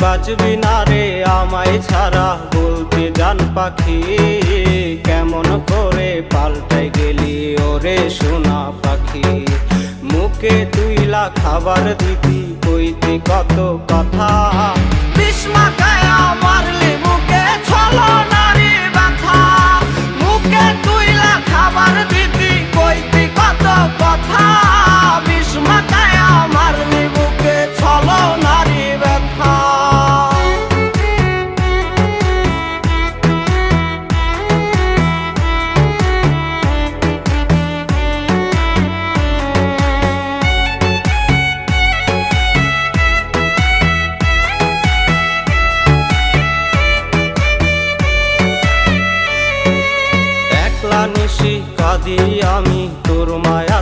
বাঁচবি না রে আমায় ছাড়া, বলতে জান পাখি কেমন করে পাল্টাই গেলি ওরে সোনা পাখি। মুখে তুইলা খাবার দিতি কইতি কত কথা, বিষ মাখায়া মারলি মুখে ছলনারি ব্যথা। মুখে তুইলা খাবার দিতি কইতি কত কথা, বিষ মাখায়া মারলি মুখে ছলনারি ব্যথা। নিশি কাঁদি আমি তোর মায়া